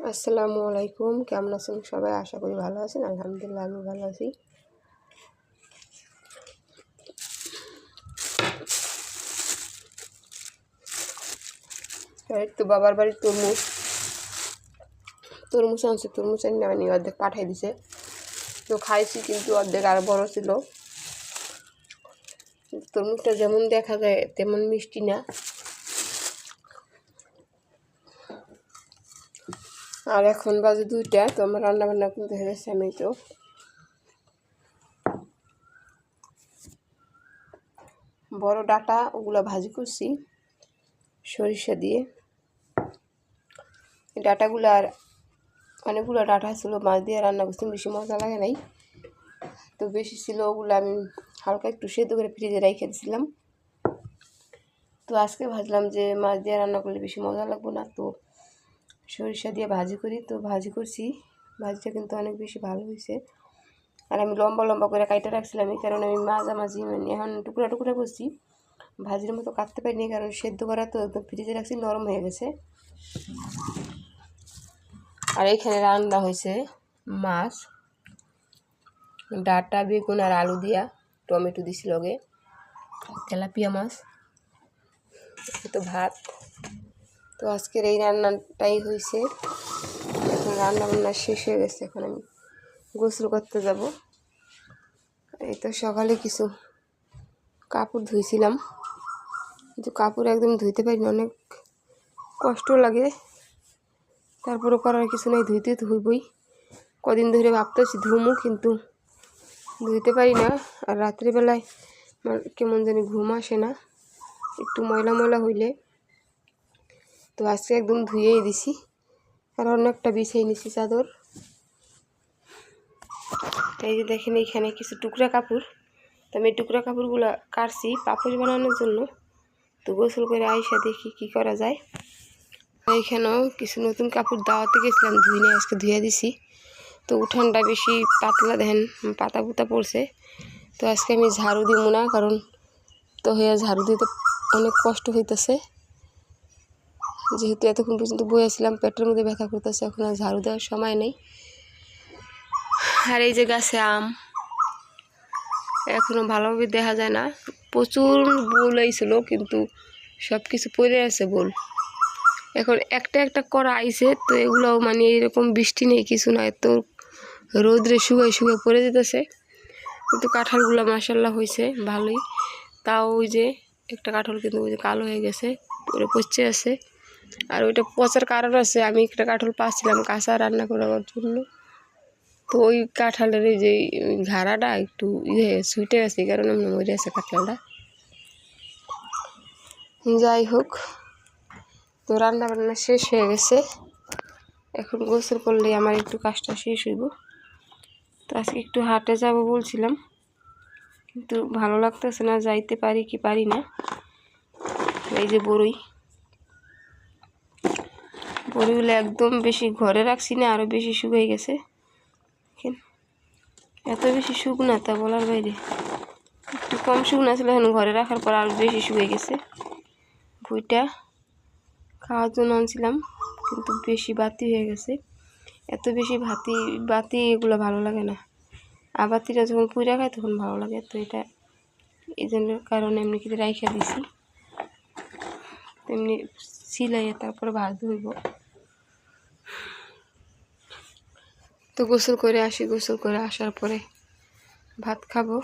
আসসালামু আলাইকুম, কেমন আছেন সবাই? আশা করি ভালো আছেন। আলহামদুলিল্লাহ আমি ভালো আছি। তো বাবার বাড়ির তরমুজ আনছে, তরমুজ আনি অর্ধেক পাঠাই দিছে। তো খাইছি, কিন্তু অর্ধেক আরো বড় ছিল। তরমুজটা যেমন দেখা যায় তেমন মিষ্টি না। আর এখন বাজে 2টা। তো আমার রান্না বান্না কিন্তু হয়ে গেছে। আমি তো বড় ডাটা ওগুলো ভাজি করছি সরিষা দিয়ে। ডাটাগুলো আর অনেকগুলো ডাটা ছিল, মাছ দিয়ে রান্না করছি, বেশি মজা লাগে নাই। তো বেশি ছিল, ওগুলো আমি হালকা একটু সেদ্ধ করে ফ্রিজে রেখে দিয়েছিলাম। তো আজকে ভাবলাম যে মাছ দিয়ে রান্না করলে বেশি মজা লাগবে না, তো সরিষা দিয়ে ভাজি করি। তো ভাজি করছি, ভাজিটা কিন্তু অনেক বেশি ভালো হয়েছে। আর আমি লম্বা লম্বা করে কাইটা রাখছিলাম, এই কারণে আমি মাঝামাঝি এখন টুকরা টুকরা করছি, ভাজির মতো কাটতে পারিনি, কারণ সেদ্ধ করা তো একদম ফ্রিজে রাখছি, নরম হয়ে গেছে। আর এইখানে রান্না হয়েছে মাছ, ডাঁটা, বেগুন আর আলু দিয়া, টমেটো দিছি লগে, তেলাপিয়া মাছ, তো ভাত। তো আজকের এই রান্নাটাই হয়েছে। এখন রান্না বান্না শেষ হয়ে গেছে, এখন আমি গোসল করতে যাব। এই তো সকালে কিছু কাপড় ধুইছিলাম, কিন্তু কাপড় একদম ধুইতে পারিনি, অনেক কষ্ট লাগে। তারপরে করার কিছু নেই, ধুইতে তো হইবই। কদিন ধরে ভাবতেছি ধুমু, কিন্তু ধুইতে পারি না। আর রাত্রিবেলায় কেমন জানি ঘুম আসে না, একটু ময়লা ময়লা হইলে। তো আজকে একদম ধুয়েই দিছি। আর অনেকটা বিছিয়ে নিছি চাদর। এই যে দেখেন, এইখানে কিছু টুকরা কাপড়। তো আমি টুকরা কাপড়গুলো কাটছি পাপোশ বানানোর জন্য। তো গোসল করে আইসা দেখি কি করা যায়। এইখানেও কিছু নতুন কাপড় দাওয়াতে গেছিলাম, ধুয়ে নিয়ে আজকে ধুয়ে দিছি। তো উঠানটা বেশি পাতলা, দেখেন পাতা পুতা পড়ছে। তো আজকে আমি ঝাড়ু দিব না, কারণ তো হয়ে ঝাড়ু দিতে অনেক কষ্ট হইতেছে, যেহেতু এতক্ষণ পর্যন্ত বইয়াছিলাম, পেটের মধ্যে ব্যথা করতেছে, এখন আর ঝাড়ু দেওয়ার সময় নেই। আর এই যে গাছে আম এখনো ভালোভাবে দেখা যায় না, প্রচুর বোল আইছিল, কিন্তু সব কিছু পড়ে আছে বোল। এখন একটা একটা করা আইছে, তো এগুলোও মানে এরকম বৃষ্টি নেই, কিছু নয়, তো রোদ্রে শুকায় শুকায় পড়ে যেতেছে। কিন্তু কাঁঠালগুলো মাশাল্লাহ হয়েছে ভালোই। তাও ওই যে একটা কাঁঠাল কিন্তু ওই যে কালো হয়ে গেছে, পুরো পচে আছে। আর ওইটা পচার কারণ আছে, আমি একটা কাঁঠাল পাচ্ছিলাম কাঁচা রান্না করার জন্য। তো ওই কাঁঠালের এই যে ঘাড়াটা একটু ছুটে গেছে, এই কারণে মরে আছে কাঁঠালটা। যাই হোক, তো রান্না বান্না শেষ হয়ে গেছে, এখন গোসল করলে আমার একটু কাজটা শেষ হইব। তো আজকে একটু হাটে যাব বলছিলাম, কিন্তু ভালো লাগতেছে না, যাইতে পারি কি পারি না। এই যে বড়িগুলো একদম বেশি ঘরে রাখছি না, আরও বেশি শুকিয়ে গেছে। এত বেশি শুকনা তা বলার বাইরে। একটু কম শুকনা ছিল, এখন ঘরে রাখার পর আরও বেশি শুকিয়ে গেছে। বইটা খাওয়ার জন্য আনছিলাম, কিন্তু বেশি বাতি হয়ে গেছে। এত বেশি বাতি এগুলো ভালো লাগে না। আবাতিটা যখন পুড়ে খায় তখন ভালো লাগে। তো এটা এই জন্য কারণে এমনি কিন্তু রাইখা দিছি, তেমনি সিলাইয়ে তারপরে ভাজতে হইব। তো গোসল করে আসি, গোসল করে আসার পরে ভাত খাবো।